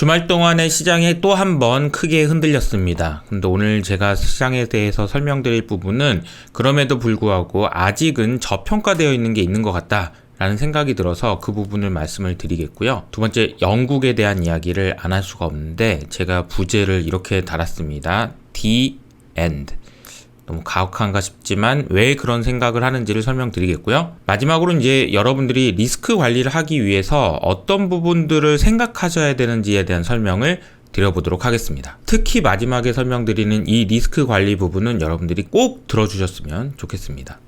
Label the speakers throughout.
Speaker 1: 주말 동안에 시장이 또 한 번 크게 흔들렸습니다. 근데 오늘 제가 시장에 대해서 설명드릴 부분은 그럼에도 불구하고 아직은 저평가되어 있는 게 있는 것 같다 라는 생각이 들어서 그 부분을 말씀을 드리겠고요. 두 번째, 영국에 대한 이야기를 안 할 수가 없는데 제가 부제를 이렇게 달았습니다. The End. 너무 가혹한가 싶지만 왜 그런 생각을 하는지를 설명드리겠고요. 마지막으로 이제 여러분들이 리스크 관리를 하기 위해서 어떤 부분들을 생각하셔야 되는지에 대한 설명을 드려보도록 하겠습니다. 특히 마지막에 설명드리는 이 리스크 관리 부분은 여러분들이 꼭 들어주셨으면 좋겠습니다.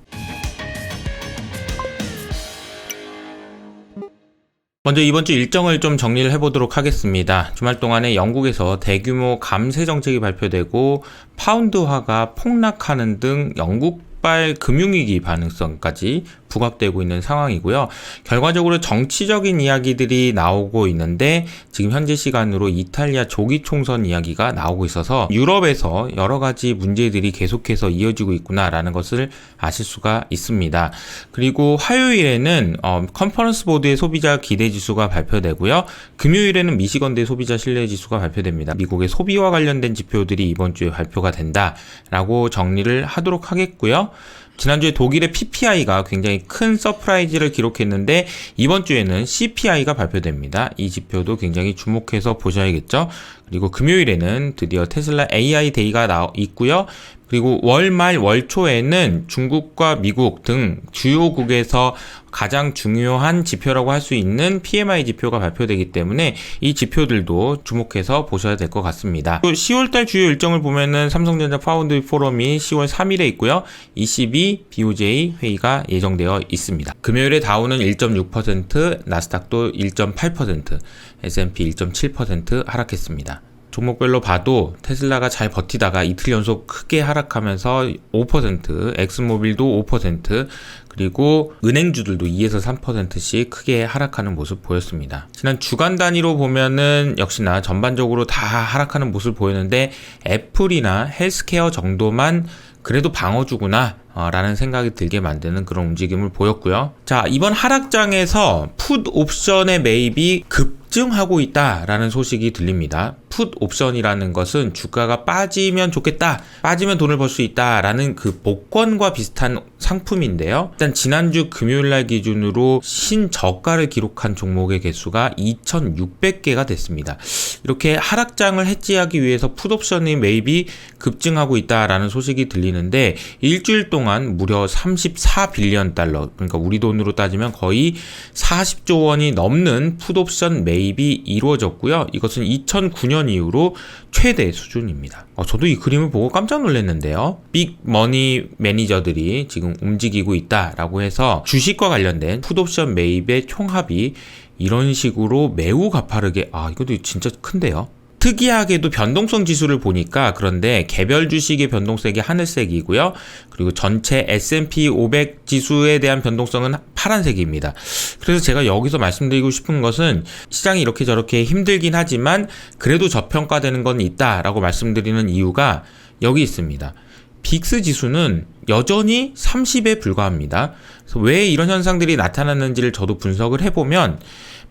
Speaker 1: 먼저 이번 주 일정을 좀 정리를 해보도록 하겠습니다. 주말 동안에 영국에서 대규모 감세 정책이 발표되고 파운드화가 폭락하는 등 영국발 금융위기 반응성까지 부각되고 있는 상황이고요. 결과적으로 정치적인 이야기들이 나오고 있는데 지금 현재 시간으로 이탈리아 조기 총선 이야기가 나오고 있어서 유럽에서 여러 가지 문제들이 계속해서 이어지고 있구나라는 것을 아실 수가 있습니다. 그리고 화요일에는 컨퍼런스 보드의 소비자 기대 지수가 발표되고요. 금요일에는 미시건대 소비자 신뢰 지수가 발표됩니다. 미국의 소비와 관련된 지표들이 이번 주에 발표가 된다라고 정리를 하도록 하겠고요. 지난주에 독일의 PPI가 굉장히 큰 서프라이즈를 기록했는데 이번 주에는 CPI가 발표됩니다. 이 지표도 굉장히 주목해서 보셔야겠죠. 그리고 금요일에는 드디어 테슬라 AI 데이가 있고요. 그리고 월말 월초에는 중국과 미국 등 주요국에서 가장 중요한 지표라고 할 수 있는 PMI 지표가 발표되기 때문에 이 지표들도 주목해서 보셔야 될 것 같습니다. 또 10월달 주요 일정을 보면은 삼성전자 파운드 포럼이 10월 3일에 있고요. ECB, BOJ 회의가 예정되어 있습니다. 금요일에 다우는 1.6%, 나스닥도 1.8%, S&P 1.7% 하락했습니다. 종목별로 봐도 테슬라가 잘 버티다가 이틀 연속 크게 하락하면서 5%, 엑스모빌도 5%, 그리고 은행주들도 2에서 3%씩 크게 하락하는 모습 보였습니다. 지난 주간 단위로 보면은 역시나 전반적으로 다 하락하는 모습을 보였는데 애플이나 헬스케어 정도만 그래도 방어주구나 라는 생각이 들게 만드는 그런 움직임을 보였고요. 자, 이번 하락장에서 풋 옵션의 매입이 급증하고 있다라는 소식이 들립니다. 풋 옵션이라는 것은 주가가 빠지면 좋겠다, 빠지면 돈을 벌 수 있다라는 그 복권과 비슷한 상품인데요. 일단 지난주 금요일날 기준으로 신저가를 기록한 종목의 개수가 2,600개가 됐습니다. 이렇게 하락장을 해지하기 위해서 풋 옵션의 매입이 급증하고 있다라는 소식이 들리는데 일주일 동안 무려 34빌리언 달러, 그러니까 우리 돈으로 따지면 거의 40조 원이 넘는 풋 옵션 매입이 이루어졌고요. 이것은 2009년 이후로 최대 수준입니다. 저도 이 그림을 보고 깜짝 놀랐는데요. 빅머니 매니저들이 지금 움직이고 있다라고 해서 주식과 관련된 풋옵션 매입의 총합이 이런 식으로 매우 가파르게, 이것도 진짜 큰데요. 특이하게도 변동성 지수를 보니까 그런데 개별 주식의 변동색이 하늘색이고요. 그리고 전체 S&P 500 지수에 대한 변동성은 파란색입니다. 그래서 제가 여기서 말씀드리고 싶은 것은 시장이 이렇게 저렇게 힘들긴 하지만 그래도 저평가되는 건 있다라고 말씀드리는 이유가 여기 있습니다. 빅스 지수는 여전히 30에 불과합니다. 그래서 왜 이런 현상들이 나타났는지를 저도 분석을 해보면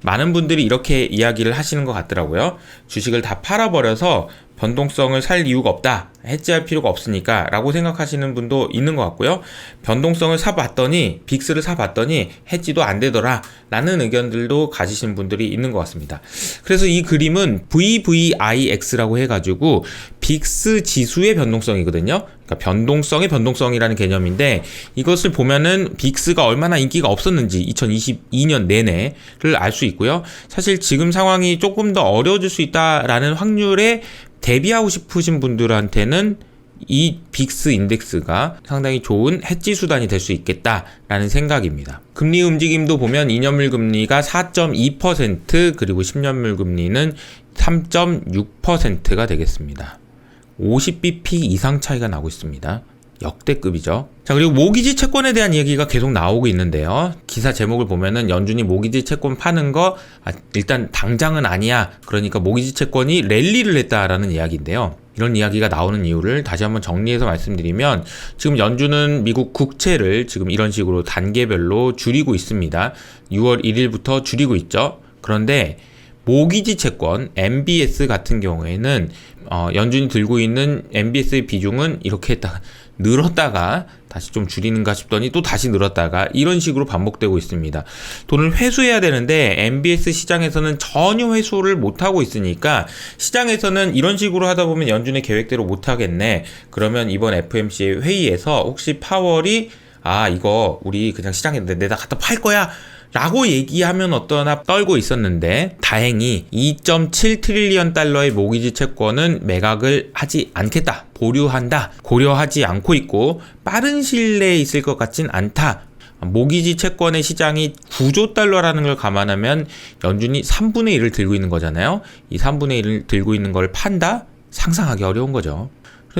Speaker 1: 많은 분들이 이렇게 이야기를 하시는 것 같더라고요. 주식을 다 팔아버려서 변동성을 살 이유가 없다, 해지할 필요가 없으니까 라고 생각하시는 분도 있는 것 같고요. 변동성을 사봤더니, 빅스를 사봤더니 해지도 안 되더라 라는 의견들도 가지신 분들이 있는 것 같습니다. 그래서 이 그림은 VVIX라고 해가지고 빅스 지수의 변동성이거든요. 그러니까 변동성의 변동성이라는 개념인데 이것을 보면은 빅스가 얼마나 인기가 없었는지 2022년 내내를 알 수 있고요. 사실 지금 상황이 조금 더 어려워질 수 있다라는 확률에 대비하고 싶으신 분들한테는 이 빅스 인덱스가 상당히 좋은 해지 수단이 될 수 있겠다라는 생각입니다. 금리 움직임도 보면 2년물 금리가 4.2% 그리고 10년물 금리는 3.6%가 되겠습니다. 50bp 이상 차이가 나고 있습니다. 역대급이죠. 자, 그리고 모기지 채권에 대한 얘기가 계속 나오고 있는데요. 기사 제목을 보면은 연준이 모기지 채권 파는 거 일단 당장은 아니야. 그러니까 모기지 채권이 랠리를 했다라는 이야기인데요. 이런 이야기가 나오는 이유를 다시 한번 정리해서 말씀드리면 지금 연준은 미국 국채를 지금 이런 식으로 단계별로 줄이고 있습니다. 6월 1일부터 줄이고 있죠. 그런데 모기지 채권 MBS 같은 경우에는 연준이 들고 있는 MBS의 비중은 이렇게 늘었다가 다시 좀 줄이는가 싶더니 또 다시 늘었다가 이런 식으로 반복되고 있습니다. 돈을 회수해야 되는데 MBS 시장에서는 전혀 회수를 못하고 있으니까 시장에서는 이런 식으로 하다 보면 연준의 계획대로 못하겠네. 그러면 이번 FOMC 회의에서 혹시 파월이 이거 우리 그냥 시장에 내다 갖다 팔 거야 라고 얘기하면 어떠나 떨고 있었는데 다행히 2.7 트릴리언 달러의 모기지 채권은 매각을 하지 않겠다, 보류한다, 고려하지 않고 있고 빠른 시일 내에 있을 것 같진 않다. 모기지 채권의 시장이 9조 달러라는 걸 감안하면 연준이 3분의 1을 들고 있는 거잖아요. 이 3분의 1을 들고 있는 걸 판다? 상상하기 어려운 거죠.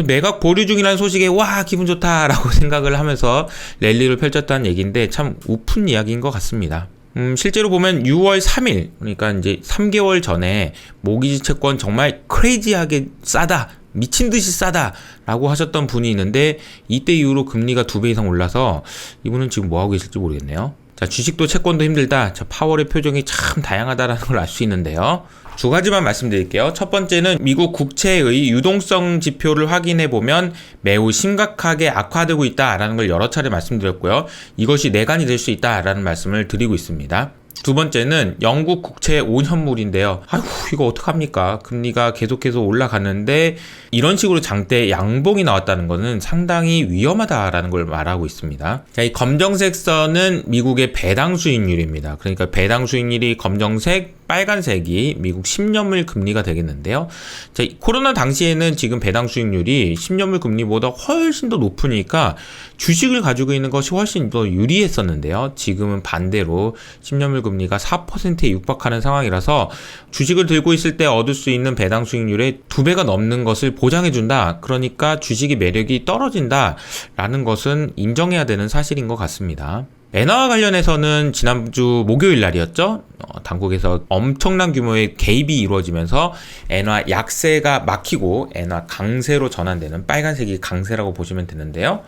Speaker 1: 매각 보류 중이라는 소식에 와 기분 좋다라고 생각을 하면서 랠리를 펼쳤다는 얘기인데 참 우픈 이야기인 것 같습니다. 실제로 보면 6월 3일 그러니까 이제 3개월 전에 모기지 채권 정말 크레이지하게 싸다, 미친 듯이 싸다 라고 하셨던 분이 있는데 이때 이후로 금리가 2배 이상 올라서 이분은 지금 뭐 하고 계실지 모르겠네요. 자, 주식도 채권도 힘들다. 자, 파월의 표정이 참 다양하다라는 걸 알 수 있는데요. 두 가지만 말씀드릴게요. 첫 번째는 미국 국채의 유동성 지표를 확인해 보면 매우 심각하게 악화되고 있다라는 걸 여러 차례 말씀드렸고요. 이것이 내관이 될 수 있다라는 말씀을 드리고 있습니다. 두 번째는 영국 국채 5년물인데요. 아이고 이거 어떡합니까? 금리가 계속해서 올라가는데 이런 식으로 장대 양봉이 나왔다는 것은 상당히 위험하다라는 걸 말하고 있습니다. 자, 이 검정색 선은 미국의 배당 수익률입니다. 그러니까 배당 수익률이 검정색, 빨간색이 미국 10년물 금리가 되겠는데요. 자, 코로나 당시에는 지금 배당 수익률이 10년물 금리보다 훨씬 더 높으니까 주식을 가지고 있는 것이 훨씬 더 유리했었는데요. 지금은 반대로 10년물 금리가 4%에 육박하는 상황이라서 주식을 들고 있을 때 얻을 수 있는 배당 수익률의 2배가 넘는 것을 보장해준다. 그러니까 주식의 매력이 떨어진다라는 것은 인정해야 되는 사실인 것 같습니다. 엔화와 관련해서는 지난주 목요일 날이었죠. 당국에서 엄청난 규모의 개입이 이루어지면서 엔화 약세가 막히고 엔화 강세로 전환되는 빨간색이 강세라고 보시면 되는데요.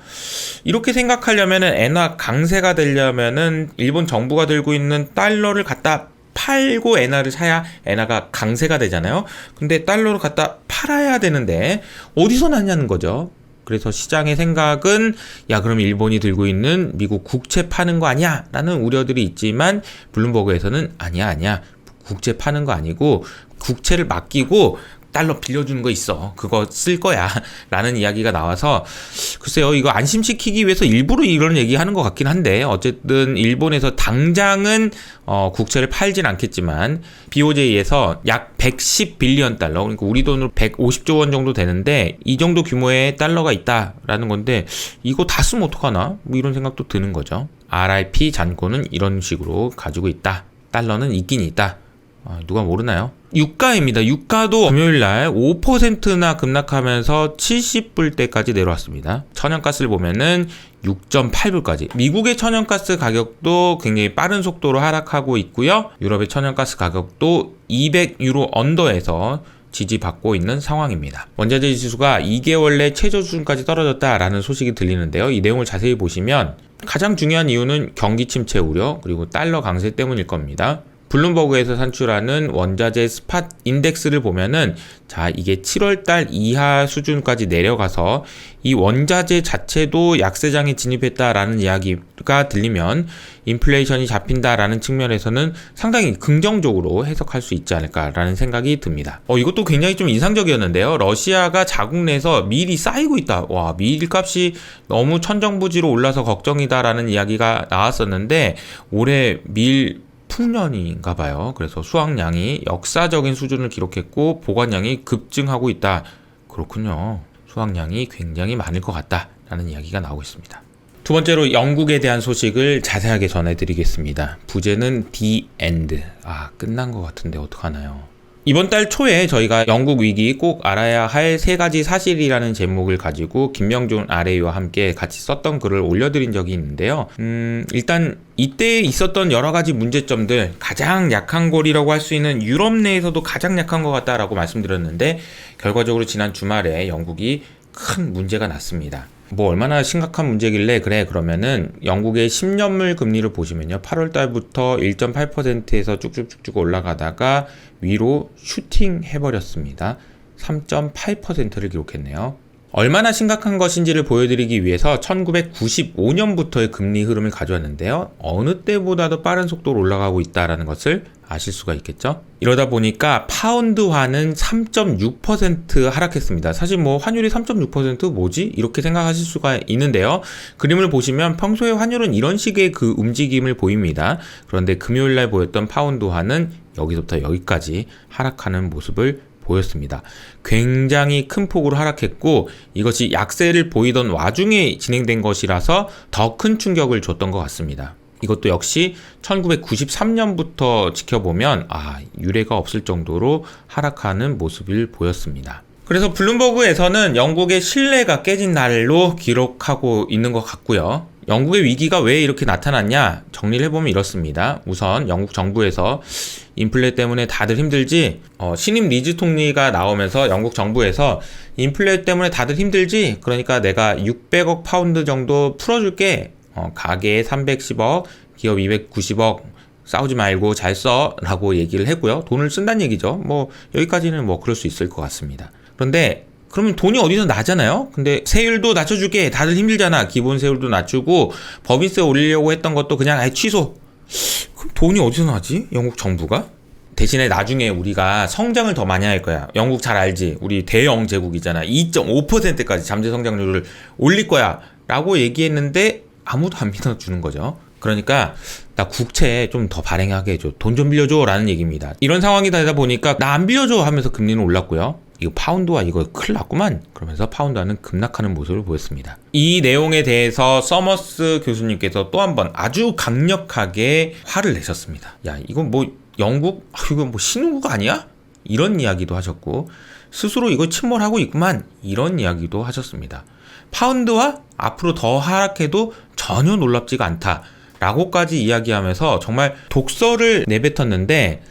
Speaker 1: 이렇게 생각하려면은 엔화 강세가 되려면은 일본 정부가 들고 있는 달러를 갖다 팔고 엔화를 사야 엔화가 강세가 되잖아요. 근데 달러를 갖다 팔아야 되는데 어디서 났냐는 거죠. 그래서 시장의 생각은 그럼 일본이 들고 있는 미국 국채 파는 거 아니야? 라는 우려들이 있지만 블룸버그에서는 아니야. 국채 파는 거 아니고 국채를 맡기고 달러 빌려주는 거 있어. 그거 쓸 거야. 라는 이야기가 나와서 글쎄요. 이거 안심시키기 위해서 일부러 이런 얘기하는 것 같긴 한데 어쨌든 일본에서 당장은 국채를 팔진 않겠지만 BOJ에서 약 110빌리언 달러 그러니까 우리 돈으로 150조 원 정도 되는데 이 정도 규모의 달러가 있다라는 건데 이거 다 쓰면 어떡하나? 뭐 이런 생각도 드는 거죠. RRP 잔고는 이런 식으로 가지고 있다. 달러는 있긴 있다. 누가 모르나요? 유가입니다. 유가도 금요일날 5%나 급락하면서 70불대까지 내려왔습니다. 천연가스를 보면은 6.8불까지. 미국의 천연가스 가격도 굉장히 빠른 속도로 하락하고 있고요. 유럽의 천연가스 가격도 200유로 언더에서 지지받고 있는 상황입니다. 원자재 지수가 2개월 내 최저 수준까지 떨어졌다라는 소식이 들리는데요. 이 내용을 자세히 보시면 가장 중요한 이유는 경기 침체 우려 그리고 달러 강세 때문일 겁니다. 블룸버그에서 산출하는 원자재 스팟 인덱스를 보면은 이게 7월달 이하 수준까지 내려가서 이 원자재 자체도 약세장에 진입했다라는 이야기가 들리면 인플레이션이 잡힌다라는 측면에서는 상당히 긍정적으로 해석할 수 있지 않을까라는 생각이 듭니다. 이것도 굉장히 좀 인상적이었는데요. 러시아가 자국 내에서 밀이 쌓이고 있다. 밀 값이 너무 천정부지로 올라서 걱정이다라는 이야기가 나왔었는데 올해 밀 풍년인가 봐요. 그래서 수확량이 역사적인 수준을 기록했고 보관량이 급증하고 있다. 그렇군요. 수확량이 굉장히 많을 것 같다라는 이야기가 나오고 있습니다. 두 번째로 영국에 대한 소식을 자세하게 전해드리겠습니다. 부제는 The End. 끝난 것 같은데 어떡하나요? 이번 달 초에 저희가 영국 위기 꼭 알아야 할 3가지 사실이라는 제목을 가지고 김명준 RA와 함께 같이 썼던 글을 올려드린 적이 있는데요. 일단 이때 있었던 여러 가지 문제점들, 가장 약한 고리라고 할 수 있는 유럽 내에서도 가장 약한 것 같다라고 말씀드렸는데 결과적으로 지난 주말에 영국이 큰 문제가 났습니다. 뭐 얼마나 심각한 문제길래 그래 그러면은 영국의 10년물 금리를 보시면요. 8월 달부터 1.8%에서 쭉쭉쭉쭉 올라가다가 위로 슈팅 해버렸습니다. 3.8%를 기록했네요. 얼마나 심각한 것인지를 보여드리기 위해서 1995년부터의 금리 흐름을 가져왔는데요. 어느 때보다도 빠른 속도로 올라가고 있다는 것을 아실 수가 있겠죠. 이러다 보니까 파운드화는 3.6% 하락했습니다. 사실 뭐 환율이 3.6% 뭐지? 이렇게 생각하실 수가 있는데요. 그림을 보시면 평소에 환율은 이런 식의 그 움직임을 보입니다. 그런데 금요일날 보였던 파운드화는 여기서부터 여기까지 하락하는 모습을 보였습니다. 굉장히 큰 폭으로 하락했고 이것이 약세를 보이던 와중에 진행된 것이라서 더 큰 충격을 줬던 것 같습니다. 이것도 역시 1993년부터 지켜보면 유례가 없을 정도로 하락하는 모습을 보였습니다. 그래서 블룸버그에서는 영국의 신뢰가 깨진 날로 기록하고 있는 것 같고요. 영국의 위기가 왜 이렇게 나타났냐 정리를 해보면 이렇습니다. 우선 영국 정부에서 인플레 때문에 다들 힘들지, 신임 리즈 총리가 나오면서 영국 정부에서 인플레 때문에 다들 힘들지, 그러니까 내가 600억 파운드 정도 풀어줄게, 가계에 310억, 기업 290억, 싸우지 말고 잘 써 라고 얘기를 했고요. 돈을 쓴다는 얘기죠. 뭐 여기까지는 뭐 그럴 수 있을 것 같습니다. 그런데 그러면 돈이 어디서 나잖아요? 근데 세율도 낮춰줄게. 다들 힘들잖아. 기본 세율도 낮추고 법인세 올리려고 했던 것도 그냥 아예 취소. 그럼 돈이 어디서 나지? 영국 정부가? 대신에 나중에 우리가 성장을 더 많이 할 거야. 영국 잘 알지? 우리 대영 제국이잖아. 2.5%까지 잠재 성장률을 올릴 거야. 라고 얘기했는데 아무도 안 믿어주는 거죠. 그러니까 나 국채 좀 더 발행하게 해줘. 돈 좀 빌려줘. 라는 얘기입니다. 이런 상황이 되다 보니까 나 안 빌려줘 하면서 금리는 올랐고요. 이거 파운드화 이거 큰일 났구만. 그러면서 파운드화는 급락하는 모습을 보였습니다. 이 내용에 대해서 서머스 교수님께서 또 한 번 아주 강력하게 화를 내셨습니다. 야, 이건 뭐 영국? 이거 뭐 신흥국 아니야? 이런 이야기도 하셨고 스스로 이거 침몰하고 있구만. 이런 이야기도 하셨습니다. 파운드화 앞으로 더 하락해도 전혀 놀랍지가 않다. 라고까지 이야기하면서 정말 독설을 내뱉었는데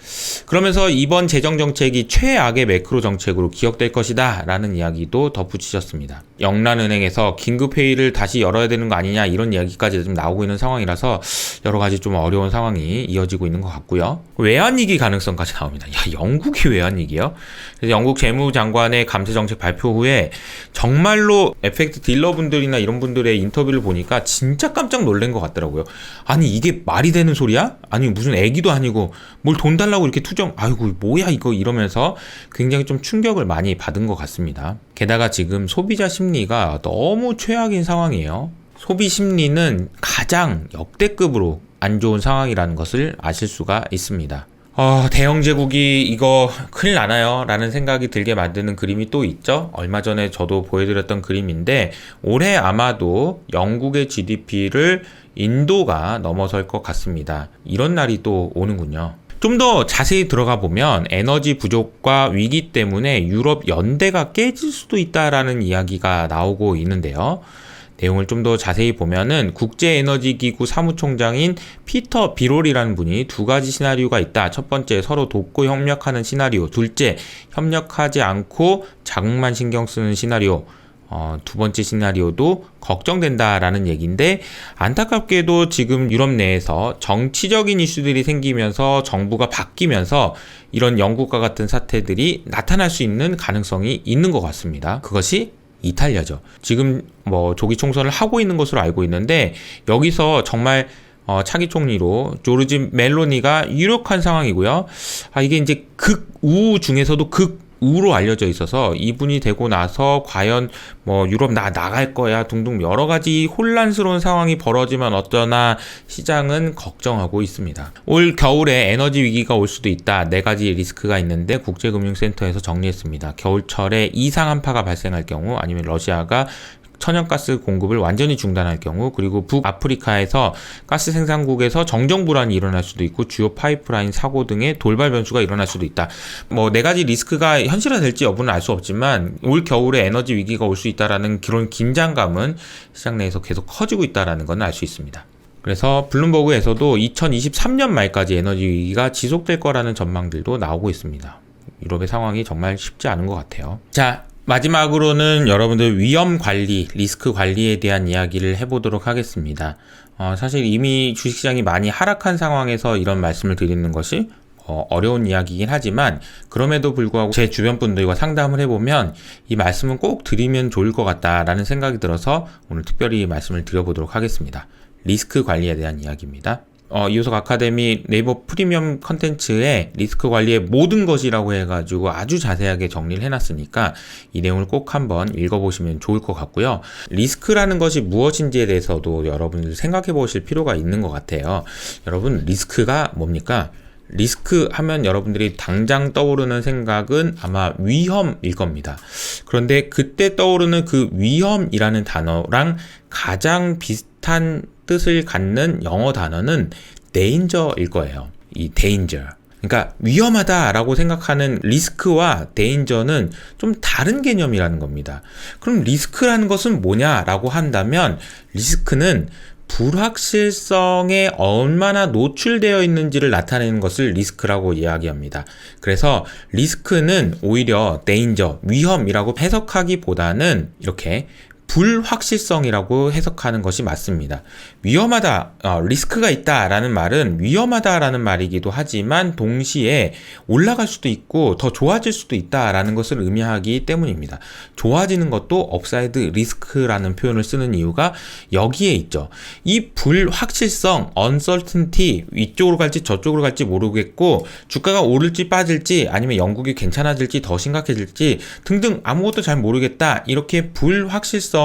Speaker 1: 그러면서 이번 재정정책이 최악의 매크로 정책으로 기억될 것이다 라는 이야기도 덧붙이셨습니다. 영란은행에서 긴급회의를 다시 열어야 되는 거 아니냐 이런 이야기까지 좀 나오고 있는 상황이라서 여러 가지 좀 어려운 상황이 이어지고 있는 것 같고요. 외환위기 가능성까지 나옵니다. 야, 영국이 외환위기요? 그래서 영국 재무장관의 감세정책 발표 후에 정말로 FX 딜러분들이나 이런 분들의 인터뷰를 보니까 진짜 깜짝 놀란 것 같더라고요. 아니 이게 말이 되는 소리야? 아니 무슨 애기도 아니고 뭘 돈 달라고 이렇게 투정, 아이고 뭐야 이거 이러면서 굉장히 좀 충격을 많이 받은 것 같습니다. 게다가 지금 소비자 심리가 너무 최악인 상황이에요. 소비 심리는 가장 역대급으로 안 좋은 상황이라는 것을 아실 수가 있습니다. 대영 제국이 이거 큰일 나나요? 라는 생각이 들게 만드는 그림이 또 있죠. 얼마 전에 저도 보여드렸던 그림인데 올해 아마도 영국의 GDP를 인도가 넘어설 것 같습니다. 이런 날이 또 오는군요. 좀 더 자세히 들어가 보면 에너지 부족과 위기 때문에 유럽 연대가 깨질 수도 있다라는 이야기가 나오고 있는데요. 내용을 좀 더 자세히 보면은 국제에너지기구 사무총장인 피터 비롤이라는 분이 두 가지 시나리오가 있다. 첫 번째, 서로 돕고 협력하는 시나리오. 둘째, 협력하지 않고 자국만 신경 쓰는 시나리오. 두 번째 시나리오도 걱정된다라는 얘기인데 안타깝게도 지금 유럽 내에서 정치적인 이슈들이 생기면서 정부가 바뀌면서 이런 영국과 같은 사태들이 나타날 수 있는 가능성이 있는 것 같습니다. 그것이 이탈리아죠. 지금 뭐 조기 총선을 하고 있는 것으로 알고 있는데 여기서 정말 차기 총리로 조르지 멜로니가 유력한 상황이고요. 이게 이제 극우 중에서도 극우로 알려져 있어서 이분이 되고 나서 과연 뭐 유럽 나갈 거야 둥둥 여러 가지 혼란스러운 상황이 벌어지면 어쩌나 시장은 걱정하고 있습니다. 올 겨울에 에너지 위기가 올 수도 있다. 4가지 리스크가 있는데 국제금융센터에서 정리했습니다. 겨울철에 이상 한파가 발생할 경우 아니면 러시아가 천연가스 공급을 완전히 중단할 경우 그리고 북아프리카에서 가스 생산국에서 정정 불안이 일어날 수도 있고 주요 파이프라인 사고 등의 돌발 변수가 일어날 수도 있다. 뭐 4가지 리스크가 현실화될지 여부는 알 수 없지만 올 겨울에 에너지 위기가 올 수 있다라는 그런 긴장감은 시장 내에서 계속 커지고 있다라는 건 알 수 있습니다. 그래서 블룸버그에서도 2023년 말까지 에너지 위기가 지속될 거라는 전망들도 나오고 있습니다. 유럽의 상황이 정말 쉽지 않은 것 같아요. 자, 마지막으로는 여러분들 위험 관리, 리스크 관리에 대한 이야기를 해보도록 하겠습니다. 사실 이미 주식시장이 많이 하락한 상황에서 이런 말씀을 드리는 것이 어려운 이야기이긴 하지만, 그럼에도 불구하고 제 주변 분들과 상담을 해보면 이 말씀은 꼭 드리면 좋을 것 같다라는 생각이 들어서 오늘 특별히 말씀을 드려보도록 하겠습니다. 리스크 관리에 대한 이야기입니다. 이호석 아카데미 네이버 프리미엄 컨텐츠에 리스크 관리의 모든 것이라고 해가지고 아주 자세하게 정리를 해놨으니까 이 내용을 꼭 한번 읽어보시면 좋을 것 같고요. 리스크라는 것이 무엇인지에 대해서도 여러분들 생각해 보실 필요가 있는 것 같아요. 여러분, 리스크가 뭡니까? 리스크 하면 여러분들이 당장 떠오르는 생각은 아마 위험일 겁니다. 그런데 그때 떠오르는 그 위험이라는 단어랑 가장 비슷한 뜻을 갖는 영어 단어는 danger일 거예요. 이 danger. 그러니까 위험하다라고 생각하는 리스크와 데인저는 좀 다른 개념이라는 겁니다. 그럼 리스크라는 것은 뭐냐라고 한다면, 리스크는 불확실성에 얼마나 노출되어 있는지를 나타내는 것을 리스크라고 이야기합니다. 그래서 리스크는 오히려 danger, 위험이라고 해석하기보다는 이렇게 불확실성이라고 해석하는 것이 맞습니다. 위험하다, 리스크가 있다라는 말은 위험하다라는 말이기도 하지만 동시에 올라갈 수도 있고 더 좋아질 수도 있다라는 것을 의미하기 때문입니다. 좋아지는 것도 업사이드 리스크라는 표현을 쓰는 이유가 여기에 있죠. 이 불확실성, uncertainty, 이쪽으로 갈지 저쪽으로 갈지 모르겠고 주가가 오를지 빠질지 아니면 영국이 괜찮아질지 더 심각해질지 등등 아무것도 잘 모르겠다, 이렇게 불확실성이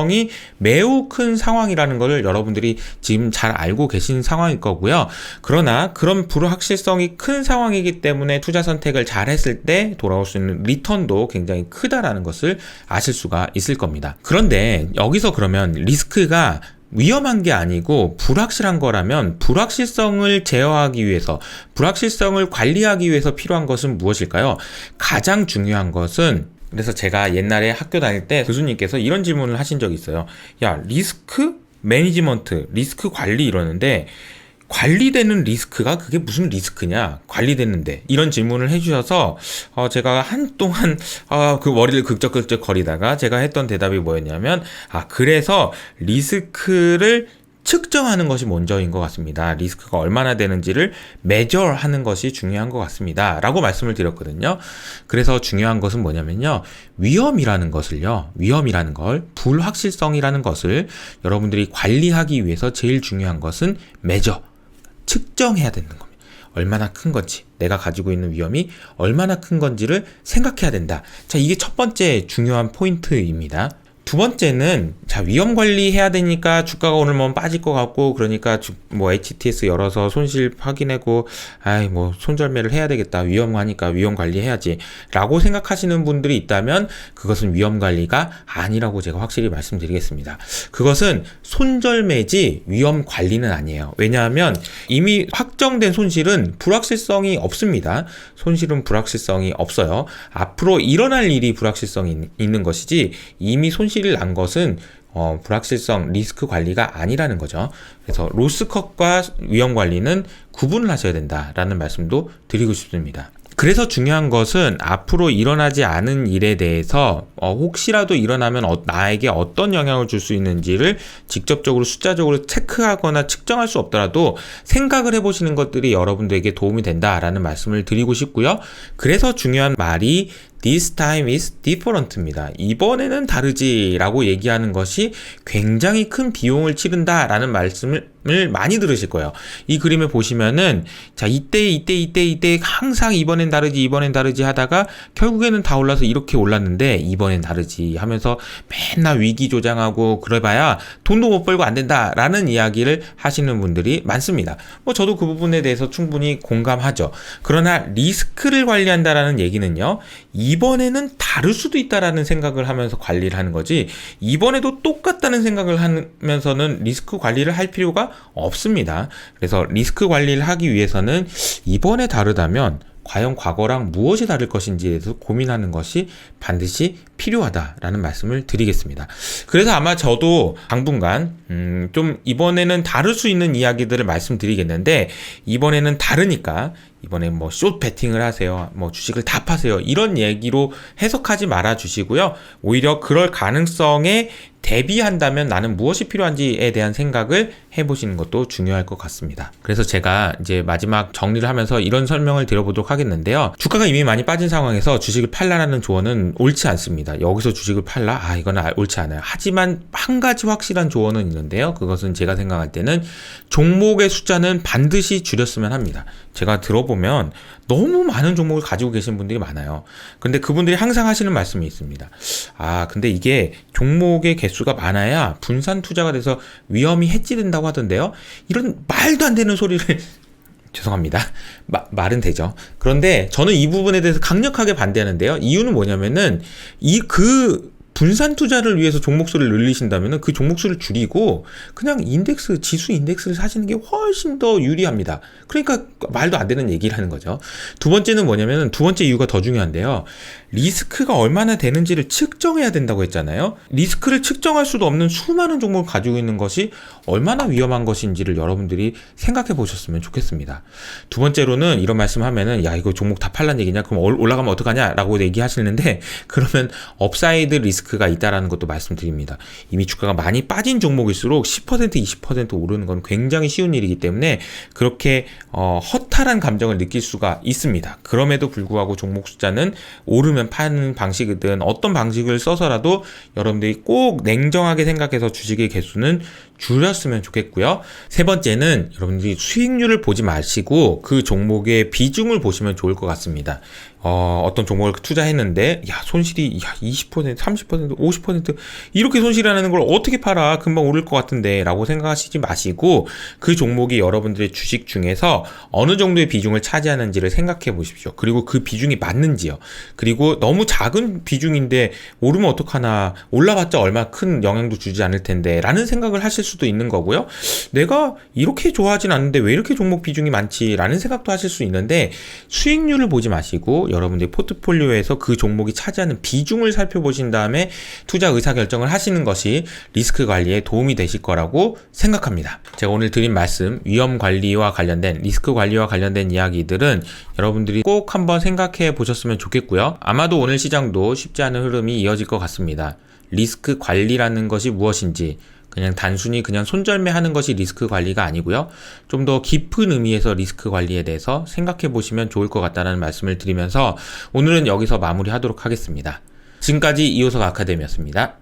Speaker 1: 매우 큰 상황이라는 것을 여러분들이 지금 잘 알고 계신 상황일 거고요. 그러나 그런 불확실성이 큰 상황이기 때문에 투자 선택을 잘 했을 때 돌아올 수 있는 리턴도 굉장히 크다라는 것을 아실 수가 있을 겁니다. 그런데 여기서 그러면 리스크가 위험한 게 아니고 불확실한 거라면 불확실성을 제어하기 위해서, 불확실성을 관리하기 위해서 필요한 것은 무엇일까요? 가장 중요한 것은, 그래서 제가 옛날에 학교 다닐 때 교수님께서 이런 질문을 하신 적이 있어요. 야, 리스크 매니지먼트, 리스크 관리 이러는데 관리되는 리스크가 그게 무슨 리스크냐? 관리됐는데. 이런 질문을 해주셔서 제가 한동안 그 머리를 긁적긁적 거리다가 제가 했던 대답이 뭐였냐면, 그래서 리스크를 측정하는 것이 먼저인 것 같습니다. 리스크가 얼마나 되는지를 measure하는 것이 중요한 것 같습니다. 라고 말씀을 드렸거든요. 그래서 중요한 것은 뭐냐면요. 위험이라는 걸, 불확실성이라는 것을 여러분들이 관리하기 위해서 제일 중요한 것은 measure, 측정해야 되는 겁니다. 얼마나 큰 건지, 내가 가지고 있는 위험이 얼마나 큰 건지를 생각해야 된다. 자, 이게 첫 번째 중요한 포인트입니다. 두 번째는, 위험 관리해야 되니까 주가가 오늘 뭐 빠질 것 같고, 그러니까 HTS 열어서 손실 확인하고, 손절매를 해야 되겠다, 위험하니까 위험 관리해야지 라고 생각하시는 분들이 있다면 그것은 위험 관리가 아니라고 제가 확실히 말씀드리겠습니다. 그것은 손절매지 위험 관리는 아니에요. 왜냐하면 이미 확정된 손실은 불확실성이 없습니다. 손실은 불확실성이 없어요. 앞으로 일어날 일이 불확실성이 있는 것이지, 이미 손실이 난 것은 불확실성, 리스크 관리가 아니라는 거죠. 그래서 로스컷과 위험 관리는 구분을 하셔야 된다라는 말씀도 드리고 싶습니다. 그래서 중요한 것은 앞으로 일어나지 않은 일에 대해서 혹시라도 일어나면 나에게 어떤 영향을 줄 수 있는지를 직접적으로 숫자적으로 체크하거나 측정할 수 없더라도 생각을 해보시는 것들이 여러분들에게 도움이 된다라는 말씀을 드리고 싶고요. 그래서 중요한 말이 This time is different입니다. 이번에는 다르지라고 얘기하는 것이 굉장히 큰 비용을 치른다라는 말씀을 많이 들으실 거예요. 이 그림을 보시면은 이때 항상 이번엔 다르지 하다가 결국에는 다 올라서 이렇게 올랐는데 이번엔 다르지 하면서 맨날 위기 조장하고 그래봐야 돈도 못 벌고 안 된다라는 이야기를 하시는 분들이 많습니다. 저도 그 부분에 대해서 충분히 공감하죠. 그러나 리스크를 관리한다라는 얘기는요, 이번에는 다를 수도 있다라는 생각을 하면서 관리를 하는 거지, 이번에도 똑같다는 생각을 하면서는 리스크 관리를 할 필요가 없습니다. 그래서 리스크 관리를 하기 위해서는 이번에 다르다면 과연 과거랑 무엇이 다를 것인지에 대해서 고민하는 것이 반드시 필요하다라는 말씀을 드리겠습니다. 그래서 아마 저도 당분간 좀 이번에는 다를 수 있는 이야기들을 말씀드리겠는데, 이번에는 다르니까 이번에 뭐 숏 베팅을 하세요, 뭐 주식을 다 파세요, 이런 얘기로 해석하지 말아 주시고요. 오히려 그럴 가능성에 대비한다면 나는 무엇이 필요한지에 대한 생각을 해보시는 것도 중요할 것 같습니다. 그래서 제가 이제 마지막 정리를 하면서 이런 설명을 드려보도록 하겠는데요. 주가가 이미 많이 빠진 상황에서 주식을 팔라라는 조언은 옳지 않습니다. 여기서 주식을 팔라? 이거는 옳지 않아요. 하지만 한 가지 확실한 조언은 있는데요. 그것은 제가 생각할 때는 종목의 숫자는 반드시 줄였으면 합니다. 제가 들어보면 너무 많은 종목을 가지고 계신 분들이 많아요. 근데 그분들이 항상 하시는 말씀이 있습니다. 근데 이게 종목의 개수가 많아야 분산 투자가 돼서 위험이 해지된다고 하던데요. 이런 말도 안 되는 소리를 죄송합니다. 말은 되죠. 그런데 저는 이 부분에 대해서 강력하게 반대하는데요. 이유는 뭐냐면은 분산 투자를 위해서 종목 수를 늘리신다면은 그 종목 수를 줄이고 그냥 지수 인덱스를 사시는 게 훨씬 더 유리합니다. 그러니까 말도 안 되는 얘기를 하는 거죠. 두 번째는 뭐냐면은, 두 번째 이유가 더 중요한데요. 리스크가 얼마나 되는지를 측정해야 된다고 했잖아요. 리스크를 측정할 수도 없는 수많은 종목을 가지고 있는 것이 얼마나 위험한 것인지를 여러분들이 생각해 보셨으면 좋겠습니다. 두 번째로는 이런 말씀 하면은, 야, 이거 종목 다 팔란 얘기냐? 그럼 올라가면 어떡하냐? 라고 얘기하시는데, 그러면 업사이드 리스크가 있다라는 것도 말씀드립니다. 이미 주가가 많이 빠진 종목일수록 10%, 20% 오르는 건 굉장히 쉬운 일이기 때문에 그렇게 허탈한 감정을 느낄 수가 있습니다. 그럼에도 불구하고 종목 숫자는 오르면 파는 방식이든 어떤 방식을 써서라도 여러분들이 꼭 냉정하게 생각해서 주식의 개수는 줄였으면 좋겠고요. 세 번째는 여러분들이 수익률을 보지 마시고 그 종목의 비중을 보시면 좋을 것 같습니다. 어떤 종목을 투자했는데 손실이 20%, 30%, 50% 이렇게 손실이 나는 걸 어떻게 팔아? 금방 오를 것 같은데 라고 생각하시지 마시고, 그 종목이 여러분들의 주식 중에서 어느 정도의 비중을 차지하는지를 생각해 보십시오. 그리고 그 비중이 맞는지요. 그리고 너무 작은 비중인데 오르면 어떡하나, 올라봤자 얼마 큰 영향도 주지 않을 텐데 라는 생각을 하실 수도 있는 거고요. 내가 이렇게 좋아하진 않는데 왜 이렇게 종목 비중이 많지? 라는 생각도 하실 수 있는데, 수익률을 보지 마시고 여러분들이 포트폴리오에서 그 종목이 차지하는 비중을 살펴보신 다음에 투자 의사결정을 하시는 것이 리스크 관리에 도움이 되실 거라고 생각합니다. 제가 오늘 드린 말씀, 위험 관리와 관련된, 리스크 관리와 관련된 이야기들은 여러분들이 꼭 한번 생각해 보셨으면 좋겠고요. 아마도 오늘 시장도 쉽지 않은 흐름이 이어질 것 같습니다. 리스크 관리라는 것이 무엇인지, 그냥 단순히 손절매하는 것이 리스크 관리가 아니고요. 좀 더 깊은 의미에서 리스크 관리에 대해서 생각해 보시면 좋을 것 같다는 말씀을 드리면서 오늘은 여기서 마무리하도록 하겠습니다. 지금까지 이호석 아카데미였습니다.